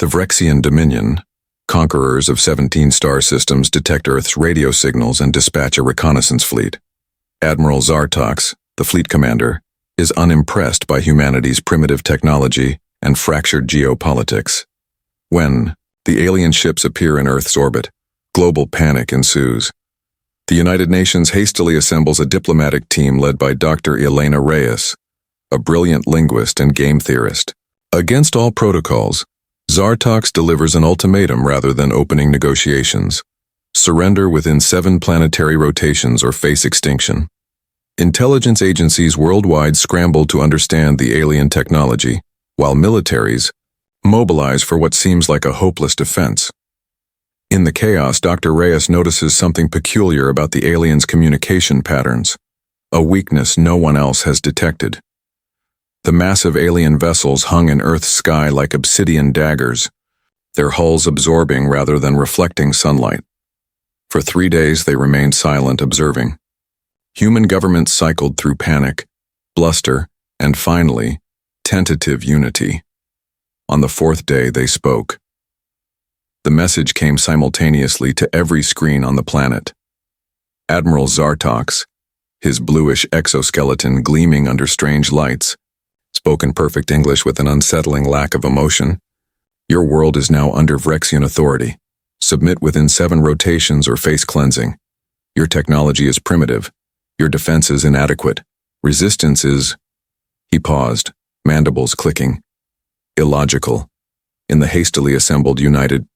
The Vrexian Dominion, conquerors of 17 star systems, detect Earth's radio signals and dispatch a reconnaissance fleet. Admiral Zartox, the fleet commander, is unimpressed by humanity's primitive technology and fractured geopolitics. When the alien ships appear in Earth's orbit, global panic ensues. The United Nations hastily assembles a diplomatic team led by Dr. Elena Reyes, a brilliant linguist and game theorist. Against all protocols, Zartox delivers an ultimatum rather than opening negotiations. Surrender within 7 planetary rotations or face extinction. Intelligence agencies worldwide scramble to understand the alien technology, while militaries mobilize for what seems like a hopeless defense. In the chaos, Dr. Reyes notices something peculiar about the aliens' communication patterns, a weakness no one else has detected. The massive alien vessels hung in Earth's sky like obsidian daggers, their hulls absorbing rather than reflecting sunlight. For 3 days they remained silent, observing. Human governments cycled through panic, bluster, and finally, tentative unity. On the 4th day they spoke. The message came simultaneously to every screen on the planet. Admiral Zartox, his bluish exoskeleton gleaming under strange lights, spoke in perfect English with an unsettling lack of emotion. Your world is now under Vrexian authority. Submit within 7 rotations or face cleansing. Your technology is primitive. Your defense is inadequate. Resistance is... He paused, mandibles clicking. Illogical. In the hastily assembled United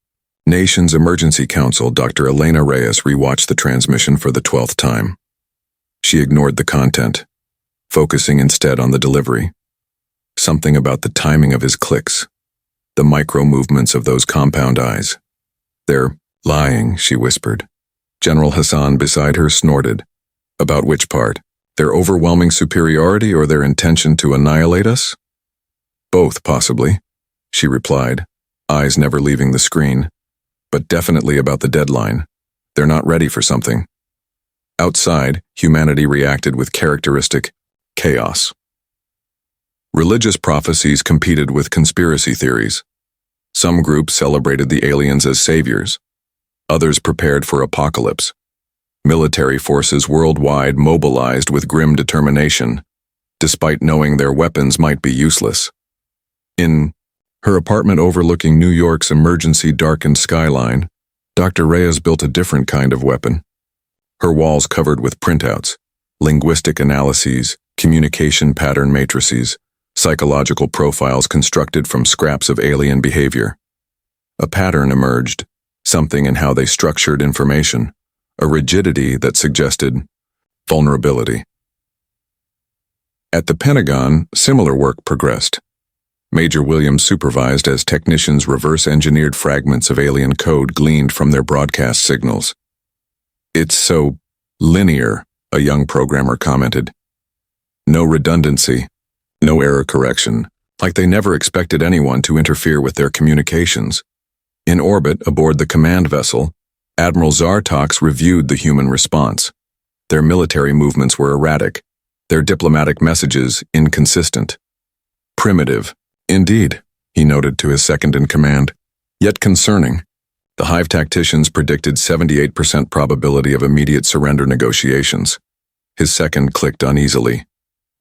Nations Emergency Council, Dr. Elena Reyes rewatched the transmission for the 12th time. She ignored the content, focusing instead on the delivery. Something about the timing of his clicks, the micro-movements of those compound eyes. They're lying, she whispered. General Hassan beside her snorted. About which part? Their overwhelming superiority or their intention to annihilate us? Both, possibly, she replied, eyes never leaving the screen. But definitely about the deadline. They're not ready for something. Outside, humanity reacted with characteristic chaos. Religious prophecies competed with conspiracy theories. Some groups celebrated the aliens as saviors. Others prepared for apocalypse. Military forces worldwide mobilized with grim determination, despite knowing their weapons might be useless. In her apartment overlooking New York's emergency darkened skyline, Dr. Reyes built a different kind of weapon. Her walls covered with printouts, linguistic analyses, communication pattern matrices, psychological profiles constructed from scraps of alien behavior. A pattern emerged, something in how they structured information, a rigidity that suggested vulnerability. At the Pentagon, similar work progressed. Major Williams supervised as technicians reverse-engineered fragments of alien code gleaned from their broadcast signals. It's so linear, a young programmer commented. No redundancy, no error correction, like they never expected anyone to interfere with their communications. In orbit aboard the command vessel, Admiral Zartox reviewed the human response. Their military movements were erratic, their diplomatic messages inconsistent. Primitive. Indeed, he noted to his second-in-command, yet concerning. The Hive tacticians predicted 78% probability of immediate surrender negotiations. His second clicked uneasily.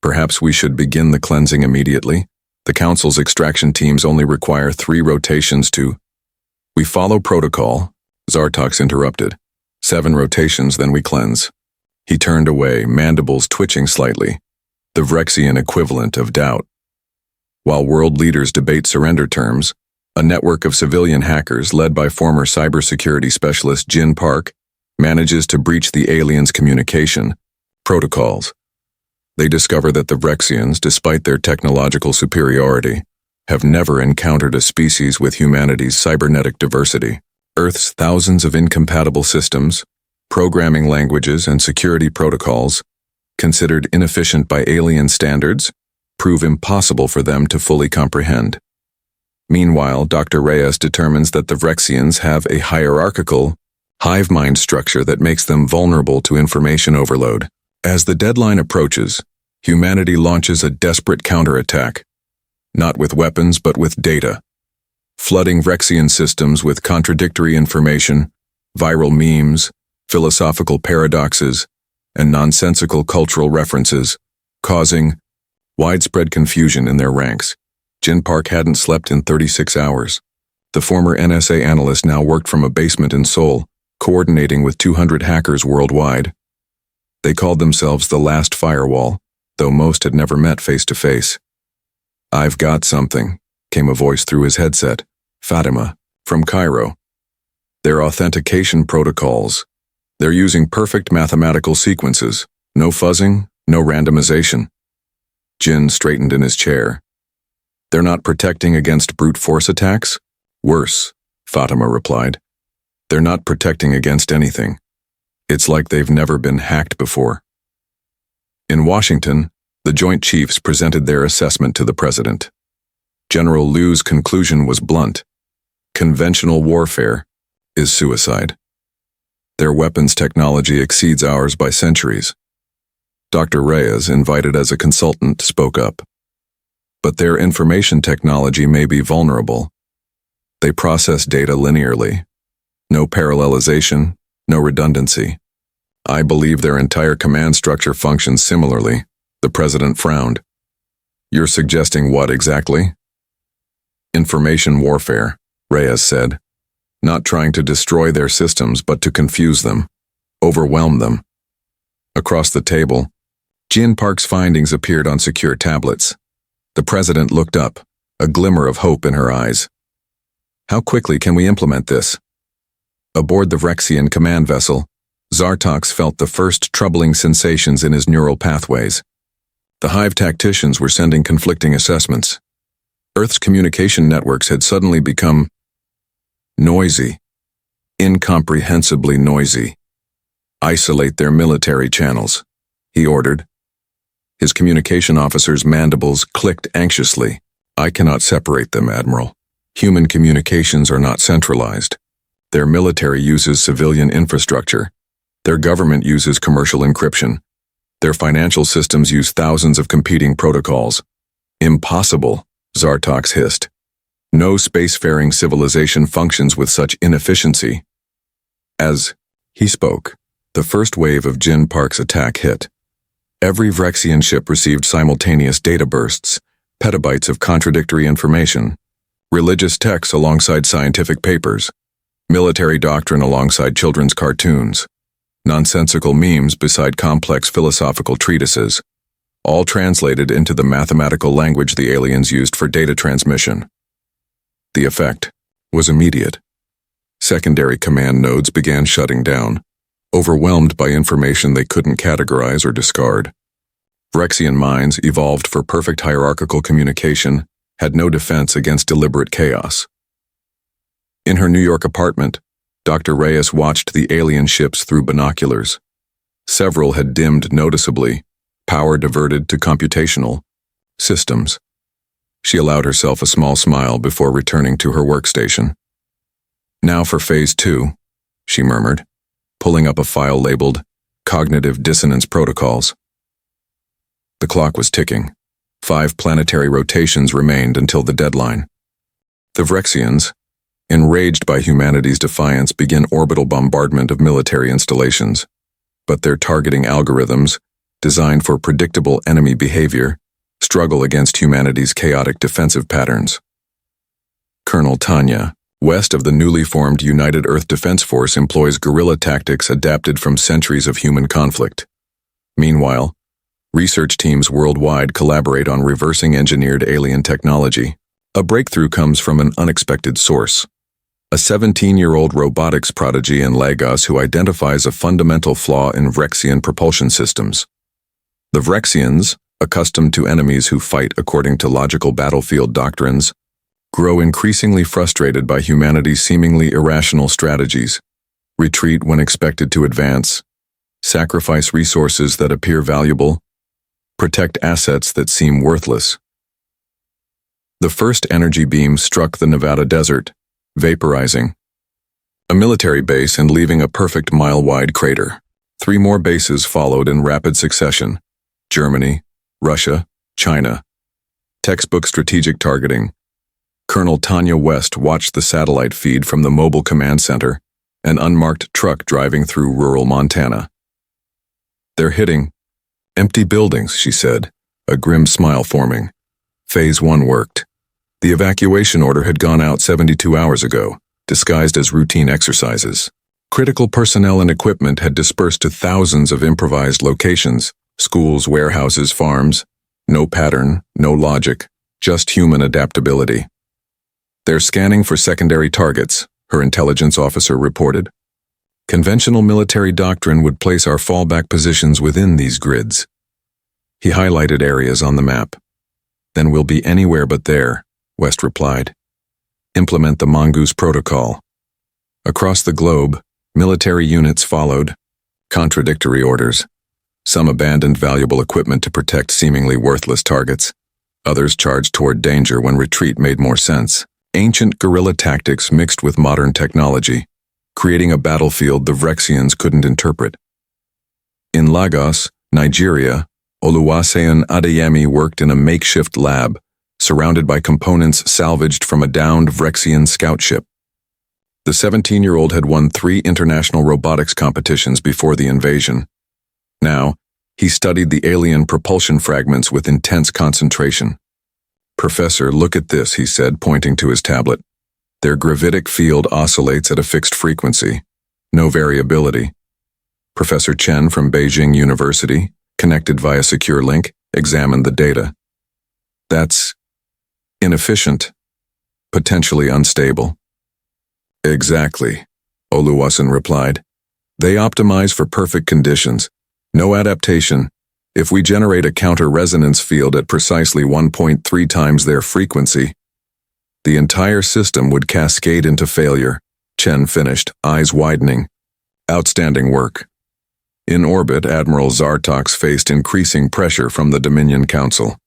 Perhaps we should begin the cleansing immediately? The Council's extraction teams only require 3 rotations to... We follow protocol, Zartox interrupted. 7 rotations, then we cleanse. He turned away, mandibles twitching slightly. The Vrexian equivalent of doubt. While world leaders debate surrender terms, a network of civilian hackers led by former cybersecurity specialist Jin Park manages to breach the aliens' communication protocols. They discover that the Vrexians, despite their technological superiority, have never encountered a species with humanity's cybernetic diversity. Earth's thousands of incompatible systems, programming languages, and security protocols, considered inefficient by alien standards, prove impossible for them to fully comprehend. Meanwhile, Dr. Reyes determines that the Vrexians have a hierarchical, hive mind structure that makes them vulnerable to information overload. As the deadline approaches, humanity launches a desperate counterattack, not with weapons but with data. flooding Vrexian systems with contradictory information, viral memes, philosophical paradoxes, and nonsensical cultural references, causing widespread confusion in their ranks. Jin Park hadn't slept in 36 hours. The former NSA analyst now worked from a basement in Seoul, coordinating with 200 hackers worldwide. They called themselves the Last Firewall, though most had never met face-to-face. "I've got something," came a voice through his headset. Fatima, from Cairo. "Their authentication protocols. They're using perfect mathematical sequences. No fuzzing, no randomization." Jin straightened in his chair. "They're not protecting against brute force attacks?" "Worse," Fatima replied. "They're not protecting against anything. It's like they've never been hacked before." In Washington, the Joint Chiefs presented their assessment to the president. General Liu's conclusion was blunt. Conventional warfare is suicide. Their weapons technology exceeds ours by centuries. Dr. Reyes, invited as a consultant, spoke up. "But their information technology may be vulnerable. They process data linearly. No parallelization, no redundancy. I believe their entire command structure functions similarly." The president frowned. "You're suggesting what exactly?" "Information warfare," Reyes said. "Not trying to destroy their systems, but to confuse them, overwhelm them." Across the table, Jin Park's findings appeared on secure tablets. The president looked up, a glimmer of hope in her eyes. "How quickly can we implement this?" Aboard the Vrexian command vessel, Zartox felt the first troubling sensations in his neural pathways. The Hive tacticians were sending conflicting assessments. Earth's communication networks had suddenly become noisy, incomprehensibly noisy. "Isolate their military channels," he ordered. His communication officer's mandibles clicked anxiously. "I cannot separate them, Admiral. Human communications are not centralized. Their military uses civilian infrastructure. Their government uses commercial encryption. Their financial systems use thousands of competing protocols." "Impossible," Zartox hissed. "No spacefaring civilization functions with such inefficiency." As he spoke, the first wave of Jin Park's attack hit. Every Vrexian ship received simultaneous data bursts, petabytes of contradictory information, religious texts alongside scientific papers, military doctrine alongside children's cartoons, nonsensical memes beside complex philosophical treatises, all translated into the mathematical language the aliens used for data transmission. The effect was immediate. Secondary command nodes began shutting down, overwhelmed by information they couldn't categorize or discard. Vrexian minds, evolved for perfect hierarchical communication, had no defense against deliberate chaos. In her New York apartment, Dr. Reyes watched the alien ships through binoculars. Several had dimmed noticeably, power diverted to computational systems. She allowed herself a small smile before returning to her workstation. "Now for Phase 2, she murmured, pulling up a file labeled Cognitive Dissonance Protocols. The clock was ticking. 5 planetary rotations remained until the deadline. The Vrexians, enraged by humanity's defiance, began orbital bombardment of military installations, but their targeting algorithms, designed for predictable enemy behavior, struggle against humanity's chaotic defensive patterns. Colonel Tanya, west of the newly formed United Earth Defense Force, employs guerrilla tactics adapted from centuries of human conflict. Meanwhile, research teams worldwide collaborate on reversing engineered alien technology. A breakthrough comes from an unexpected source. A 17-year-old robotics prodigy in Lagos who identifies a fundamental flaw in Vrexian propulsion systems. The Vrexians, accustomed to enemies who fight according to logical battlefield doctrines, grow increasingly frustrated by humanity's seemingly irrational strategies, retreat when expected to advance, sacrifice resources that appear valuable, protect assets that seem worthless. The first energy beam struck the Nevada desert, vaporizing a military base and leaving a perfect mile-wide crater. 3 more bases followed in rapid succession: Germany, Russia, China. Textbook strategic targeting. Colonel Tanya West watched the satellite feed from the mobile command center, an unmarked truck driving through rural Montana. "They're hitting empty buildings," she said, a grim smile forming. Phase 1 worked. The evacuation order had gone out 72 hours ago, disguised as routine exercises. Critical personnel and equipment had dispersed to thousands of improvised locations, schools, warehouses, farms. No pattern, no logic, just human adaptability. "They're scanning for secondary targets," her intelligence officer reported. "Conventional military doctrine would place our fallback positions within these grids." He highlighted areas on the map. "Then we'll be anywhere but there," West replied. "Implement the Mongoose Protocol." Across the globe, military units followed. Contradictory orders. Some abandoned valuable equipment to protect seemingly worthless targets. Others charged toward danger when retreat made more sense. Ancient guerrilla tactics mixed with modern technology, creating a battlefield the Vrexians couldn't interpret. In Lagos, Nigeria, Oluwaseun Adeyemi worked in a makeshift lab, surrounded by components salvaged from a downed Vrexian scout ship. The 17-year-old had won 3 international robotics competitions before the invasion. Now, he studied the alien propulsion fragments with intense concentration. "Professor, look at this," he said, pointing to his tablet. "Their gravitic field oscillates at a fixed frequency. No variability." Professor Chen from Beijing University, connected via secure link, examined the data. "That's inefficient, potentially unstable." "Exactly," Oluwaseun replied. "They optimize for perfect conditions. No adaptation. If we generate a counter-resonance field at precisely 1.3 times their frequency, the entire system would cascade into failure," Chen finished, eyes widening. "Outstanding work." In orbit, Admiral Zartox faced increasing pressure from the Dominion Council.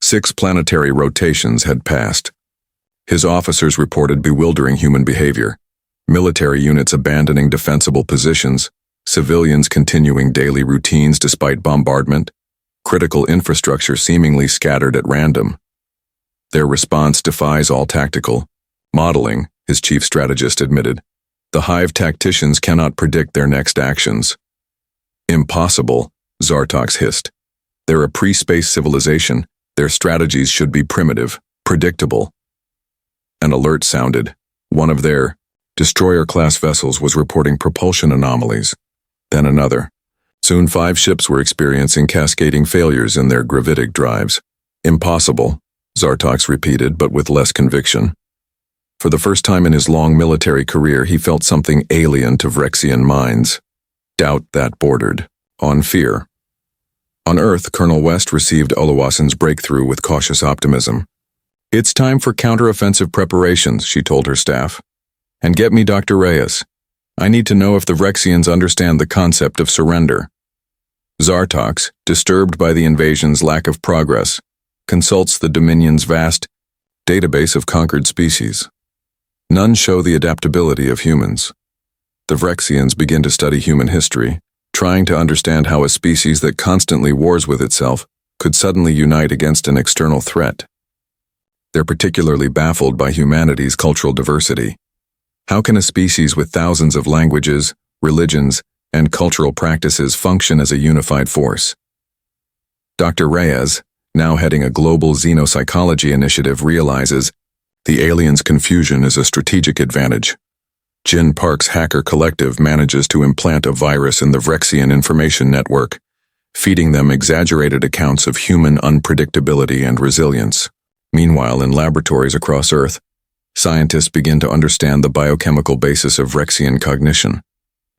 6 planetary rotations had passed. His officers reported bewildering human behavior. Military units abandoning defensible positions, civilians continuing daily routines despite bombardment, critical infrastructure seemingly scattered at random. Their response defies all tactical modeling, his chief strategist admitted. The Hive tacticians cannot predict their next actions. "Impossible," Zartox hissed. "They're a pre-space civilization. Their strategies should be primitive, predictable." An alert sounded. One of their destroyer-class vessels was reporting propulsion anomalies. Then another. Soon 5 ships were experiencing cascading failures in their gravitic drives. "Impossible," Zartox repeated, but with less conviction. For the first time in his long military career, he felt something alien to Vrexian minds. Doubt that bordered on fear. On Earth, Colonel West received Oluwaseun's breakthrough with cautious optimism. "It's time for counteroffensive preparations," she told her staff. "And get me Dr. Reyes. I need to know if the Vrexians understand the concept of surrender." Zartox, disturbed by the invasion's lack of progress, consults the Dominion's vast database of conquered species. None show the adaptability of humans. The Vrexians begin to study human history, trying to understand how a species that constantly wars with itself could suddenly unite against an external threat. They're particularly baffled by humanity's cultural diversity. How can a species with thousands of languages, religions, and cultural practices function as a unified force? Dr. Reyes, now heading a global xenopsychology initiative, realizes the aliens' confusion is a strategic advantage. Jin Park's hacker collective manages to implant a virus in the Vrexian information network, feeding them exaggerated accounts of human unpredictability and resilience. Meanwhile, in laboratories across Earth, scientists begin to understand the biochemical basis of Vrexian cognition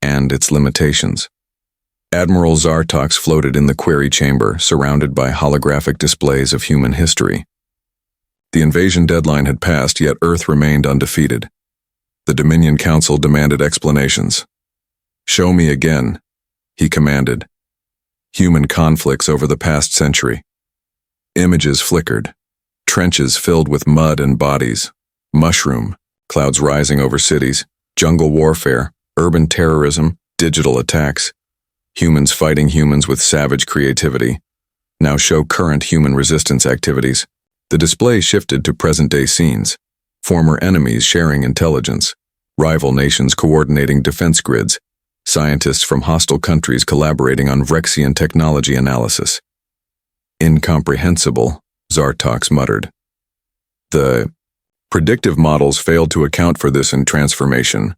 and its limitations. Admiral Zartox floated in the query chamber, surrounded by holographic displays of human history. The invasion deadline had passed, yet Earth remained undefeated. The Dominion Council demanded explanations. "Show me again," he commanded. Human conflicts over the past century. Images flickered. Trenches filled with mud and bodies. Mushroom, clouds rising over cities, jungle warfare, urban terrorism, digital attacks. Humans fighting humans with savage creativity. Now show current human resistance activities. The display shifted to present-day scenes. former enemies sharing intelligence, rival nations coordinating defense grids, scientists from hostile countries collaborating on Vrexian technology analysis. Incomprehensible, Zartox muttered. The predictive models failed to account for this in transformation.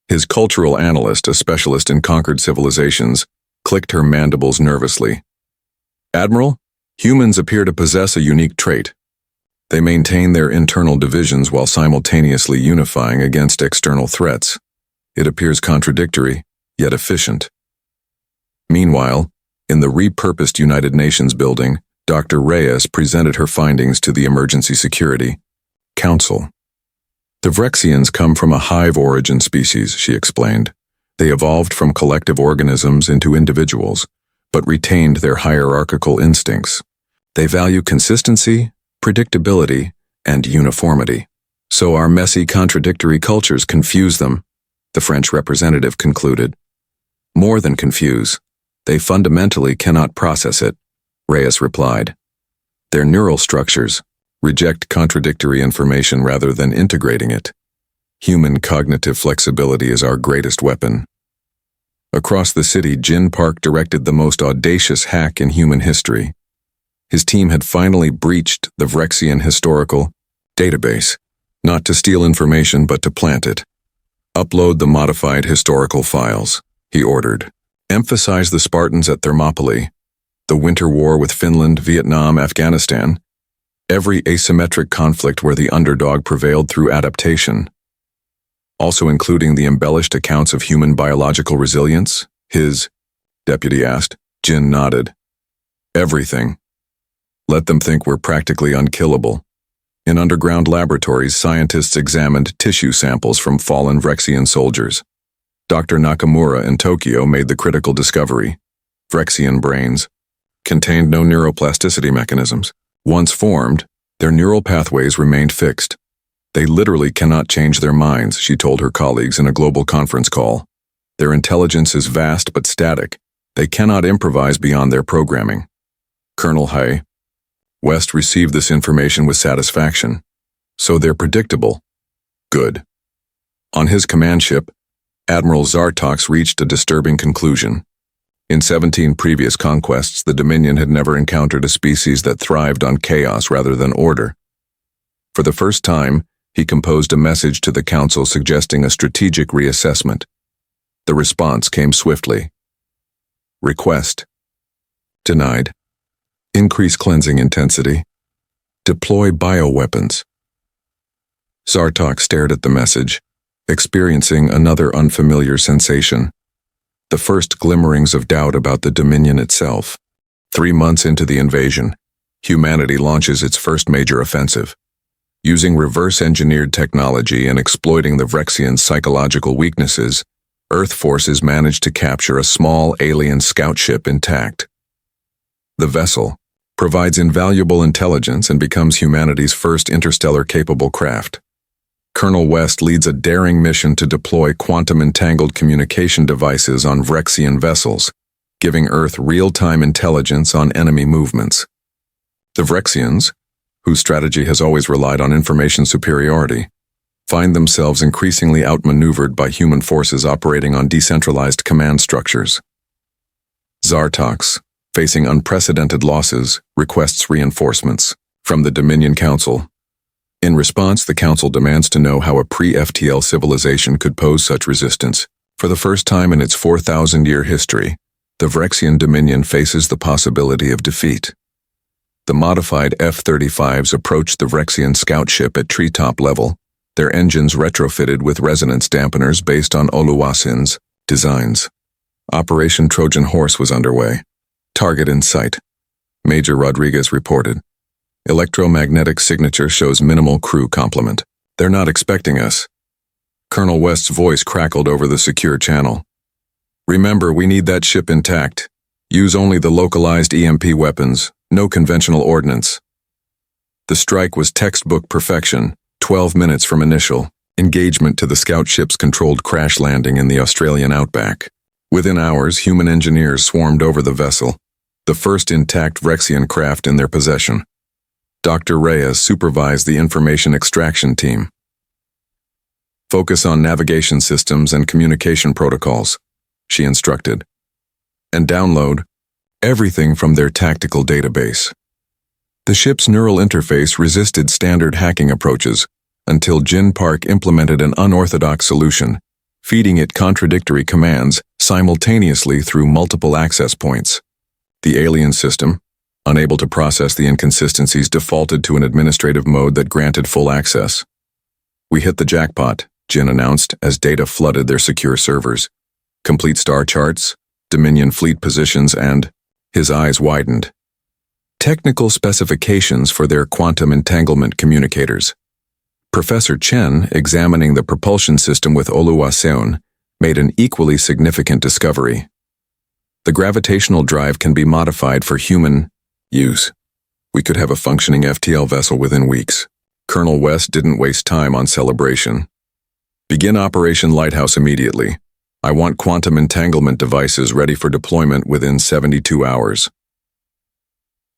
His cultural analyst, a specialist in conquered civilizations, clicked her mandibles nervously. Admiral, humans appear to possess a unique trait. They maintain their internal divisions while simultaneously unifying against external threats. It appears contradictory, yet efficient. Meanwhile, in the repurposed United Nations building, Dr. Reyes presented her findings to the Emergency Security Council. The Vrexians come from a hive-origin species, she explained. They evolved from collective organisms into individuals, but retained their hierarchical instincts. They value consistency, predictability, and uniformity. So our messy, contradictory cultures confuse them, the French representative concluded. More than confuse. They fundamentally cannot process it, Reyes replied. Their neural structures reject contradictory information rather than integrating it. Human cognitive flexibility is our greatest weapon. Across the city, Jin Park directed the most audacious hack in human history. His team had finally breached the Vrexian historical database, not to steal information but to plant it. Upload the modified historical files, he ordered. Emphasize the Spartans at Thermopylae, the winter war with Finland, Vietnam, Afghanistan, every asymmetric conflict where the underdog prevailed through adaptation. Also including the embellished accounts of human biological resilience, his deputy asked. Jin nodded. Everything. Let them think we're practically unkillable. In underground laboratories, scientists examined tissue samples from fallen Vrexian soldiers. Dr. Nakamura in Tokyo made the critical discovery. Vrexian brains contained no neuroplasticity mechanisms. Once formed, their neural pathways remained fixed. They literally cannot change their minds, she told her colleagues in a global conference call. Their intelligence is vast but static. They cannot improvise beyond their programming. Colonel Hay West received this information with satisfaction. So they're predictable. Good. On his command ship, Admiral Zartox reached a disturbing conclusion. In 17 previous conquests, the Dominion had never encountered a species that thrived on chaos rather than order. For the first time, he composed a message to the Council suggesting a strategic reassessment. The response came swiftly. Request. Denied. Increase cleansing intensity. Deploy bioweapons. Zartox stared at the message, experiencing another unfamiliar sensation. The first glimmerings of doubt about the Dominion itself. 3 months into the invasion, humanity launches its first major offensive. Using reverse-engineered technology and exploiting the Vrexians' psychological weaknesses, Earth forces managed to capture a small alien scout ship intact. The vessel provides invaluable intelligence and becomes humanity's first interstellar-capable craft. Colonel West leads a daring mission to deploy quantum-entangled communication devices on Vrexian vessels, giving Earth real-time intelligence on enemy movements. The Vrexians, whose strategy has always relied on information superiority, find themselves increasingly outmaneuvered by human forces operating on decentralized command structures. Zartox, facing unprecedented losses, requests reinforcements from the Dominion Council. In response, the Council demands to know how a pre-FTL civilization could pose such resistance. For the first time in its 4,000-year history, the Vrexian Dominion faces the possibility of defeat. The modified F-35s approached the Vrexian scout ship at treetop level, their engines retrofitted with resonance dampeners based on Oluwase's designs. Operation Trojan Horse was underway. Target in sight, Major Rodriguez reported. Electromagnetic signature shows minimal crew complement. They're not expecting us. Colonel West's voice crackled over the secure channel. Remember, we need that ship intact. Use only the localized EMP weapons, no conventional ordnance. The strike was textbook perfection, 12 minutes from initial engagement to the scout ship's controlled crash landing in the Australian outback. Within hours, human engineers swarmed over the vessel, the first intact Vrexian craft in their possession. Dr. Reyes supervised the information extraction team. Focus on navigation systems and communication protocols, she instructed. And download everything from their tactical database. The ship's neural interface resisted standard hacking approaches until Jin Park implemented an unorthodox solution, feeding it contradictory commands simultaneously through multiple access points. The alien system, unable to process the inconsistencies, defaulted to an administrative mode that granted full access. We hit the jackpot, Jin announced as data flooded their secure servers. Complete star charts, Dominion fleet positions, and his eyes widened. Technical specifications for their quantum entanglement communicators. Professor Chen, examining the propulsion system with Oluwaseun, made an equally significant discovery. The gravitational drive can be modified for human use. We could have a functioning FTL vessel within weeks. Colonel West didn't waste time on celebration. Begin Operation Lighthouse immediately. I want quantum entanglement devices ready for deployment within 72 hours.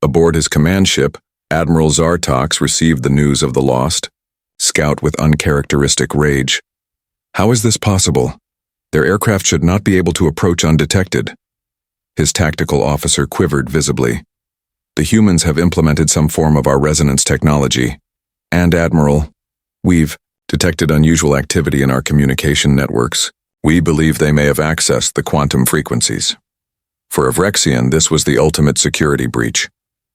Aboard his command ship, Admiral Zartox received the news of the lost. Scout with uncharacteristic rage. How is this possible? Their aircraft should not be able to approach undetected. His tactical officer quivered visibly. The humans have implemented some form of our resonance technology. And Admiral, we've detected unusual activity in our communication networks. We believe they may have accessed the quantum frequencies. For Avrexian, this was the ultimate security breach.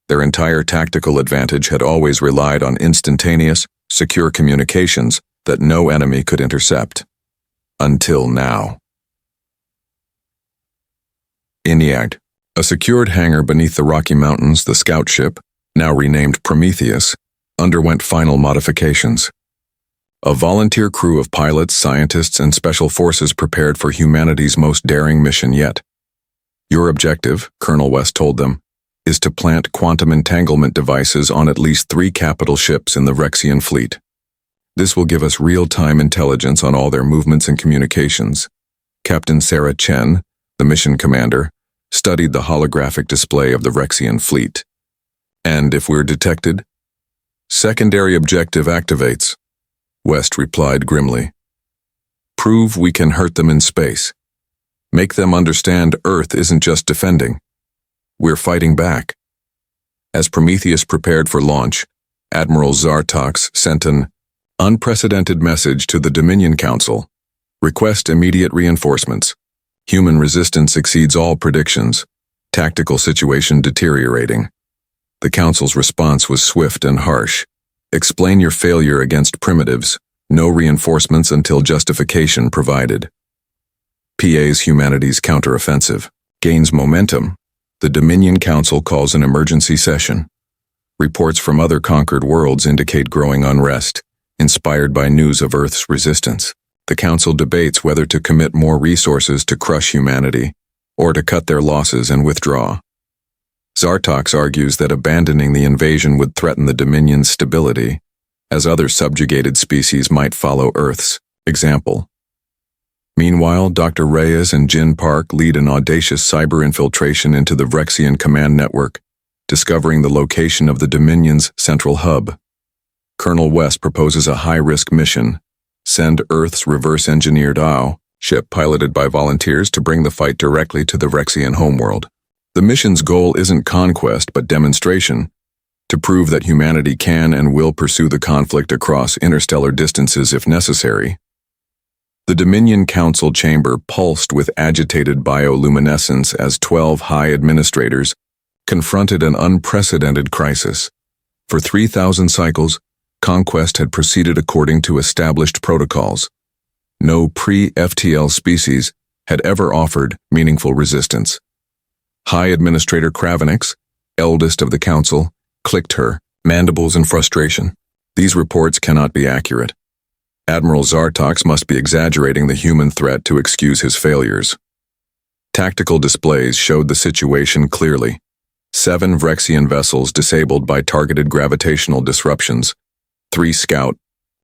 Their entire tactical advantage had always relied on instantaneous, secure communications that no enemy could intercept. Until now. ENIAC, a secured hangar beneath the Rocky Mountains, the scout ship, now renamed Prometheus, underwent final modifications. A volunteer crew of pilots, scientists, and special forces prepared for humanity's most daring mission yet. Your objective, Colonel West told them, is to plant quantum entanglement devices on at least 3 capital ships in the Rexian fleet. This will give us real-time intelligence on all their movements and communications. Captain Sarah Chen, the mission commander, studied the holographic display of the Rexian fleet. And if we're detected? Secondary objective activates, West replied grimly. Prove we can hurt them in space. Make them understand Earth isn't just defending. We're fighting back. As Prometheus prepared for launch, Admiral Zartox sent an unprecedented message to the Dominion Council. Request immediate reinforcements. Human resistance exceeds all predictions. Tactical situation deteriorating. The Council's response was swift and harsh. Explain your failure against primitives. No reinforcements until justification provided. PA's humanity's counteroffensive gains momentum. The Dominion Council calls an emergency session. Reports from other conquered worlds indicate growing unrest, inspired by news of Earth's resistance. The Council debates whether to commit more resources to crush humanity, or to cut their losses and withdraw. Zartox argues that abandoning the invasion would threaten the Dominion's stability, as other subjugated species might follow Earth's example. Meanwhile, Dr. Reyes and Jin Park lead an audacious cyber infiltration into the Rexian command network, discovering the location of the Dominion's central hub. Colonel West proposes a high-risk mission. Send Earth's reverse-engineered AO ship piloted by volunteers to bring the fight directly to the Rexian homeworld. The mission's goal isn't conquest but demonstration, to prove that humanity can and will pursue the conflict across interstellar distances if necessary. The Dominion Council chamber pulsed with agitated bioluminescence as 12 high administrators confronted an unprecedented crisis. For 3,000 cycles, Conquest had proceeded according to established protocols. No pre-FTL species had ever offered meaningful resistance. High Administrator Kravenix, eldest of the Council, clicked her mandibles in frustration. These reports cannot be accurate. Admiral Zartox must be exaggerating the human threat to excuse his failures. Tactical displays showed the situation clearly. 7 Vrexian vessels disabled by targeted gravitational disruptions, 3 scout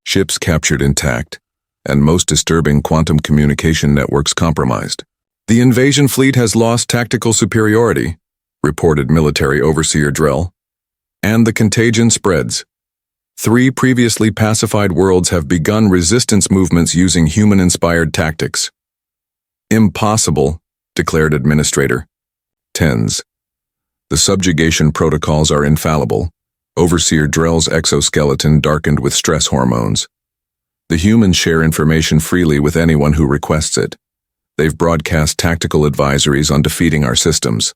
ships captured intact, and most disturbing, quantum communication networks compromised. The invasion fleet has lost tactical superiority, reported Military Overseer Drell, and the contagion spreads. 3 previously pacified worlds have begun resistance movements using human-inspired tactics. Impossible, declared Administrator. Tens. The subjugation protocols are infallible. Overseer Drell's exoskeleton darkened with stress hormones. The humans share information freely with anyone who requests it. They've broadcast tactical advisories on defeating our systems.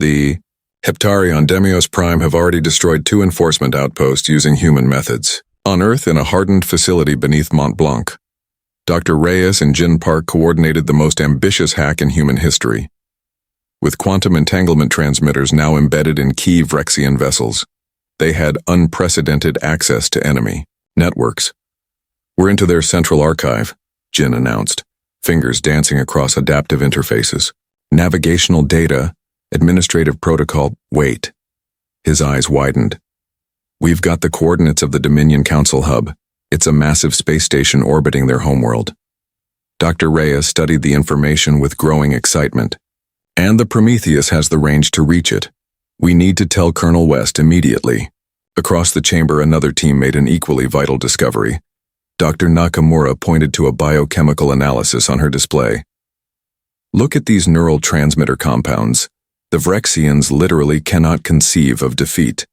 The Heptari on Demios Prime have already destroyed 2 enforcement outposts using human methods. On Earth, in a hardened facility beneath Mont Blanc, Dr. Reyes and Jin Park coordinated the most ambitious hack in human history. With quantum entanglement transmitters now embedded in key Vrexian vessels, they had unprecedented access to enemy networks. We're into their central archive, Jin announced, fingers dancing across adaptive interfaces. Navigational data, administrative protocol, wait. His eyes widened. We've got the coordinates of the Dominion Council hub. It's a massive space station orbiting their homeworld. Dr. Reyes studied the information with growing excitement. And the Prometheus has the range to reach it. We need to tell Colonel West immediately. Across the chamber, another team made an equally vital discovery. Dr. Nakamura pointed to a biochemical analysis on her display. Look at these neural transmitter compounds. The Vrexians literally cannot conceive of defeat.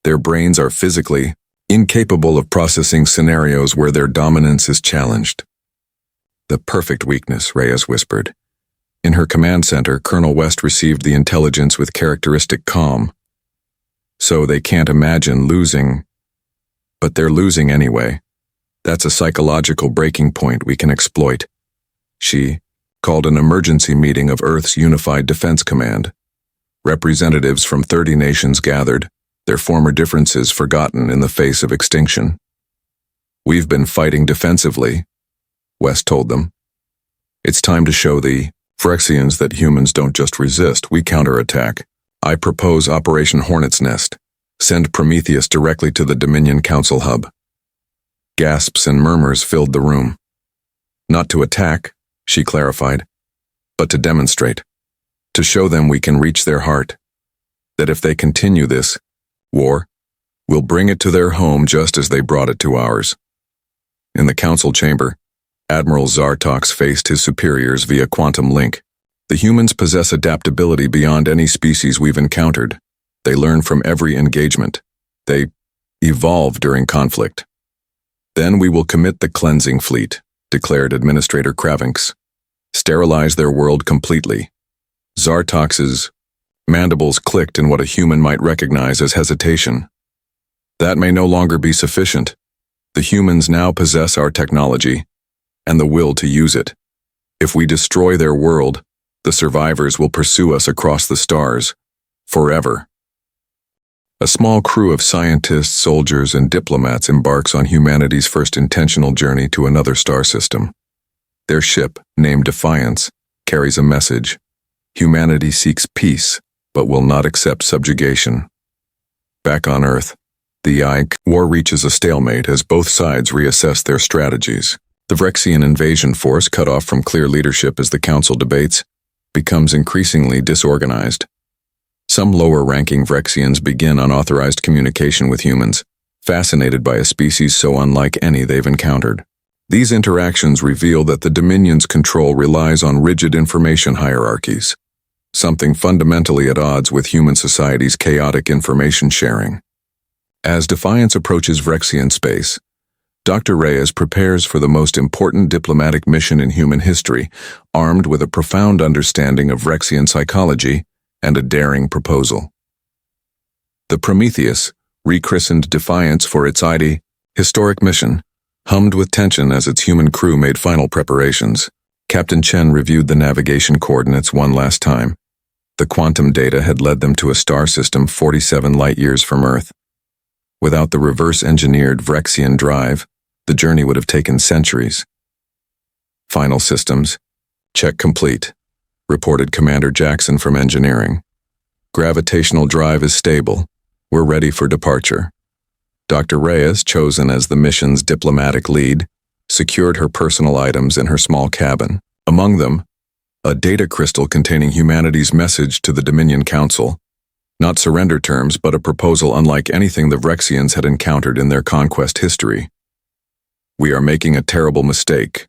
Their brains are physically incapable of processing scenarios where their dominance is challenged. The perfect weakness, Reyes whispered. In her command center, Colonel West received the intelligence with characteristic calm. So they can't imagine losing, but they're losing anyway. That's a psychological breaking point we can exploit. She called an emergency meeting of Earth's Unified Defense Command. Representatives from 30 nations gathered, their former differences forgotten in the face of extinction. We've been fighting defensively, West told them. It's time to show the Vrexians that humans don't just resist, we counterattack. I propose Operation Hornet's Nest. Send Prometheus directly to the Dominion Council hub. Gasps and murmurs filled the room. Not to attack, she clarified, but to demonstrate. To show them we can reach their heart. That if they continue this war, we'll bring it to their home just as they brought it to ours. In the council chamber, Admiral Zartox faced his superiors via quantum link. The humans possess adaptability beyond any species we've encountered. They learn from every engagement. They evolve during conflict. Then we will commit the cleansing fleet, declared Administrator Kravinx. Sterilize their world completely. Zartox's mandibles clicked in what a human might recognize as hesitation. That may no longer be sufficient. The humans now possess our technology and the will to use it. If we destroy their world, the survivors will pursue us across the stars, forever. A small crew of scientists, soldiers, and diplomats embarks on humanity's first intentional journey to another star system. Their ship, named Defiance, carries a message. Humanity seeks peace, but will not accept subjugation. Back on Earth, the war reaches a stalemate as both sides reassess their strategies. The Vrexian invasion force, cut off from clear leadership as the council debates, becomes increasingly disorganized. Some lower-ranking Vrexians begin unauthorized communication with humans, fascinated by a species so unlike any they've encountered. These interactions reveal that the Dominion's control relies on rigid information hierarchies, something fundamentally at odds with human society's chaotic information sharing. As Defiance approaches Vrexian space, Dr. Reyes prepares for the most important diplomatic mission in human history, armed with a profound understanding of Vrexian psychology and a daring proposal. The Prometheus, rechristened Defiance for its historic mission, hummed with tension as its human crew made final preparations. Captain Chen reviewed the navigation coordinates one last time. The quantum data had led them to a star system 47 light-years from Earth. Without the reverse-engineered Vrexian drive, the journey would have taken centuries. Final systems, check complete, reported Commander Jackson from engineering. Gravitational drive is stable. We're ready for departure. Dr. Reyes, chosen as the mission's diplomatic lead, secured her personal items in her small cabin. Among them, a data crystal containing humanity's message to the Dominion Council, Not surrender terms, but a proposal unlike anything the Vrexians had encountered in their conquest history. "We are making a terrible mistake,"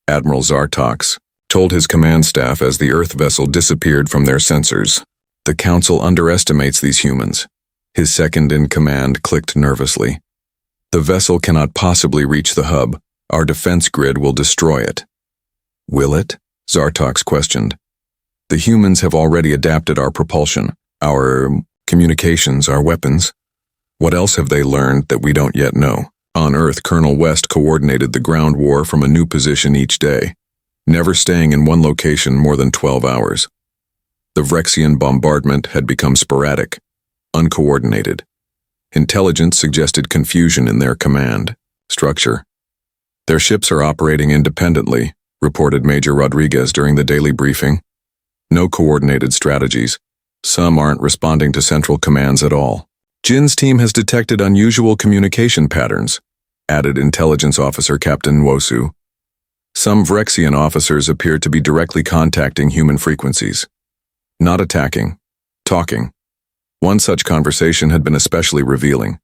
Admiral Zartox told his command staff as the Earth vessel disappeared from their sensors. "The Council underestimates these humans." His second-in-command clicked nervously. "The vessel cannot possibly reach the hub. Our defense grid will destroy it." "Will it?" Zartox questioned. "The humans have already adapted our propulsion, our communications, our weapons. What else have they learned that we don't yet know?" On Earth, Colonel West coordinated the ground war from a new position each day, never staying in one location more than 12 hours. The Vrexian bombardment had become sporadic, uncoordinated. Intelligence suggested confusion in their command structure. "Their ships are operating independently," reported Major Rodriguez during the daily briefing. "No coordinated strategies. Some aren't responding to central commands at all." "Jin's team has detected unusual communication patterns," added Intelligence Officer Captain Nwosu. "Some Vrexian officers appear to be directly contacting human frequencies. Not attacking, talking." One such conversation had been especially revealing.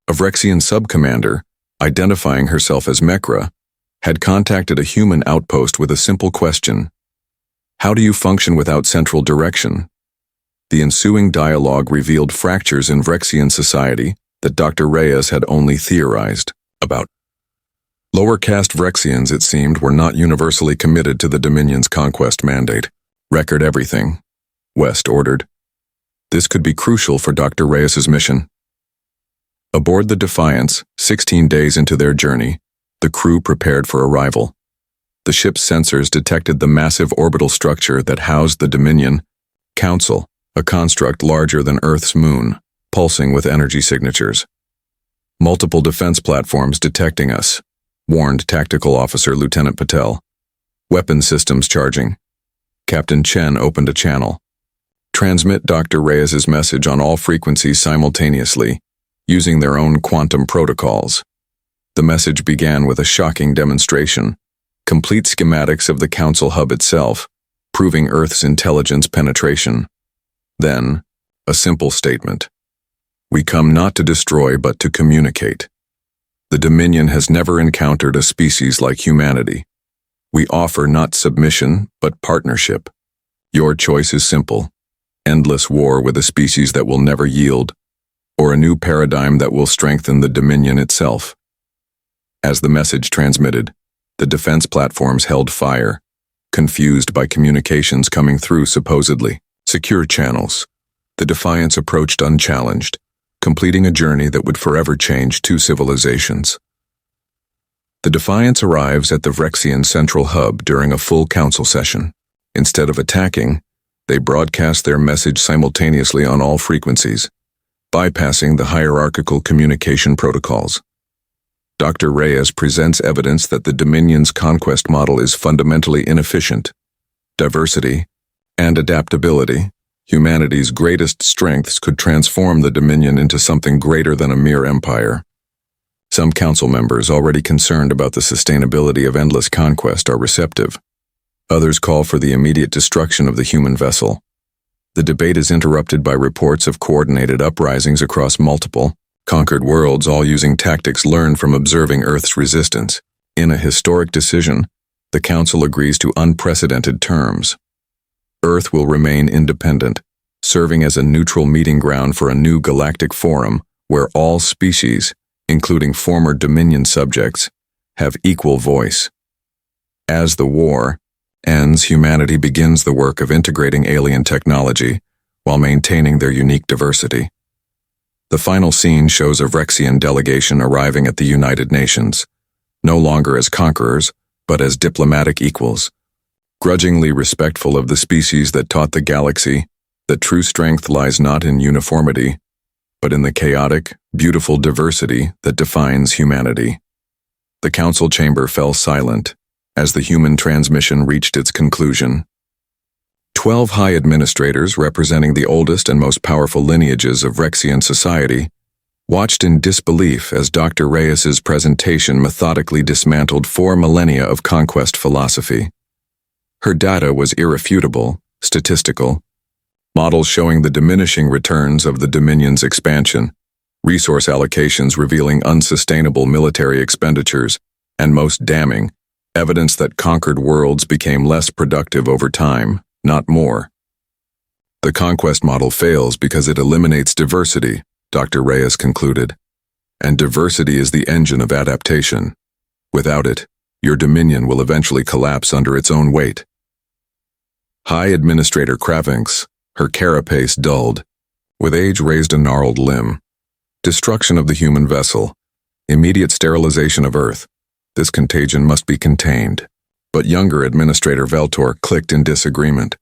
A Vrexian sub-commander, identifying herself as Mekra, had contacted a human outpost with a simple question: "How do you function without central direction?" The ensuing dialogue revealed fractures in Vrexian society that Dr. Reyes had only theorized about. Lower caste Vrexians, it seemed, were not universally committed to the Dominion's conquest mandate. "Record everything," West ordered. This could be crucial for Dr. Reyes's mission. Aboard the Defiance, 16 days into their journey, the crew prepared for arrival. The ship's sensors detected the massive orbital structure that housed the Dominion Council, a construct larger than Earth's moon, pulsing with energy signatures. "Multiple defense platforms detecting us," warned Tactical Officer Lieutenant Patel. "Weapon systems charging." Captain Chen opened a channel. "Transmit Dr. Reyes's message on all frequencies simultaneously, using their own quantum protocols." The message began with a shocking demonstration, complete schematics of the Council hub itself, proving Earth's intelligence penetration. Then, a simple statement: "We come not to destroy but to communicate. The Dominion has never encountered a species like humanity. We offer not submission but partnership. Your choice is simple: endless war with a species that will never yield, or a new paradigm that will strengthen the Dominion itself." As the message transmitted, the defense platforms held fire, confused by communications coming through supposedly secure channels. The Defiance approached unchallenged, completing a journey that would forever change two civilizations. The Defiance arrives at the Vrexian central hub during a full council session. Instead of attacking, they broadcast their message simultaneously on all frequencies, bypassing the hierarchical communication protocols. Dr. Reyes presents evidence that the Dominion's conquest model is fundamentally inefficient. Diversity and adaptability, humanity's greatest strengths, could transform the Dominion into something greater than a mere empire. Some council members, already concerned about the sustainability of endless conquest, are receptive. Others call for the immediate destruction of the human vessel. The debate is interrupted by reports of coordinated uprisings across multiple, conquered worlds, all using tactics learned from observing Earth's resistance. In a historic decision, the Council agrees to unprecedented terms. Earth will remain independent, serving as a neutral meeting ground for a new galactic forum where all species, including former Dominion subjects, have equal voice. As the war ends, humanity begins the work of integrating alien technology while maintaining their unique diversity. The final scene shows a Vrexian delegation arriving at the United Nations, no longer as conquerors, but as diplomatic equals, grudgingly respectful of the species that taught the galaxy that true strength lies not in uniformity, but in the chaotic, beautiful diversity that defines humanity. The council chamber fell silent as the human transmission reached its conclusion. 12 high administrators, representing the oldest and most powerful lineages of Vrexian society, watched in disbelief as Dr. Reyes's presentation methodically dismantled 4 millennia of conquest philosophy. Her data was irrefutable, statistical, Models showing the diminishing returns of the Dominion's expansion, resource allocations revealing unsustainable military expenditures, and most damning, evidence that conquered worlds became less productive over time, not more. The Conquest model fails because it eliminates diversity, Dr. Reyes concluded. And diversity is the engine of adaptation. Without it, your Dominion will eventually collapse under its own weight. High Administrator Kravinks, her carapace dulled. With age raised a gnarled limb. Destruction of the human vessel. Immediate sterilization of Earth. This contagion must be contained. But younger Administrator Veltor clicked in disagreement.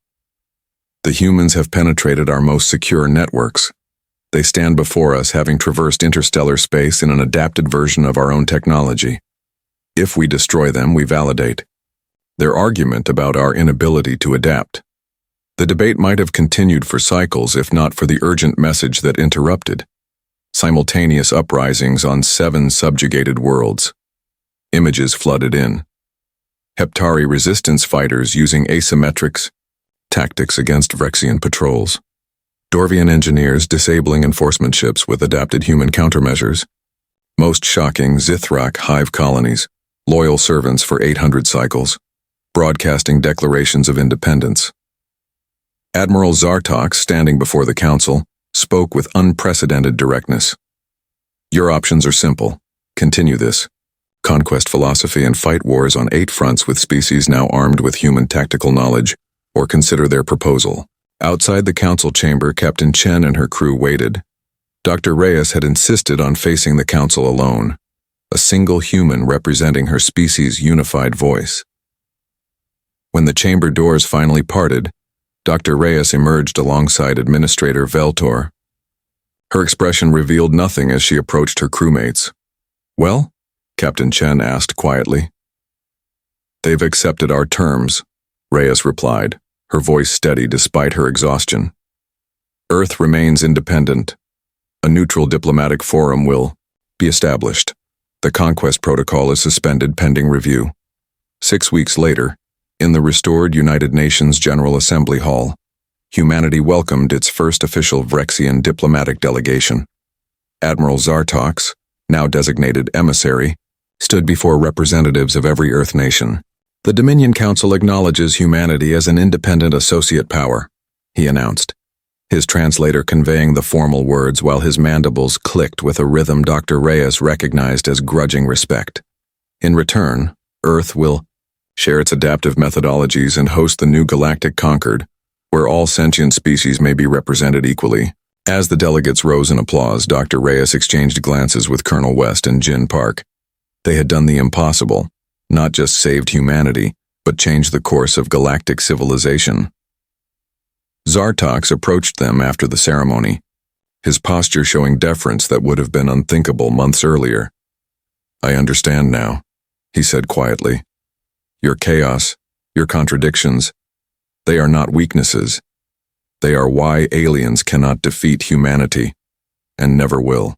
The humans have penetrated our most secure networks. They stand before us having traversed interstellar space in an adapted version of our own technology. If we destroy them, we validate their argument about our inability to adapt. The debate might have continued for cycles if not for the urgent message that interrupted. Simultaneous uprisings on 7 subjugated worlds. Images flooded in. Heptari resistance fighters using asymmetrics, tactics against Vrexian patrols. Dorvian engineers disabling enforcement ships with adapted human countermeasures. Most shocking, Zithrak hive colonies, loyal servants for 800 cycles, broadcasting declarations of independence. Admiral Zartok, standing before the council, spoke with unprecedented directness. Your options are simple. Continue this. Conquest philosophy and fight wars on 8 fronts with species now armed with human tactical knowledge, or consider their proposal. Outside the council chamber, Captain Chen and her crew waited. Dr. Reyes had insisted on facing the council alone, a single human representing her species' unified voice. When the chamber doors finally parted, Dr. Reyes emerged alongside Administrator Veltor. Her expression revealed nothing as she approached her crewmates. Well? Captain Chen asked quietly. They've accepted our terms, Reyes replied, her voice steady despite her exhaustion. Earth remains independent. A neutral diplomatic forum will be established. The Conquest Protocol is suspended pending review. 6 weeks later, in the restored United Nations General Assembly Hall, humanity welcomed its first official Vrexian diplomatic delegation. Admiral Zartox, now designated emissary, stood before representatives of every Earth nation. The Dominion Council acknowledges humanity as an independent associate power, he announced, his translator conveying the formal words while his mandibles clicked with a rhythm Dr. Reyes recognized as grudging respect. In return, Earth will share its adaptive methodologies and host the new Galactic Conquered, where all sentient species may be represented equally. As the delegates rose in applause, Dr. Reyes exchanged glances with Colonel West and Jin Park. They had done the impossible. Not just saved humanity, but changed the course of galactic civilization. Zartox approached them after the ceremony, his posture showing deference that would have been unthinkable months earlier. I understand now, he said quietly. Your chaos, your contradictions, they are not weaknesses. They are why aliens cannot defeat humanity, and never will.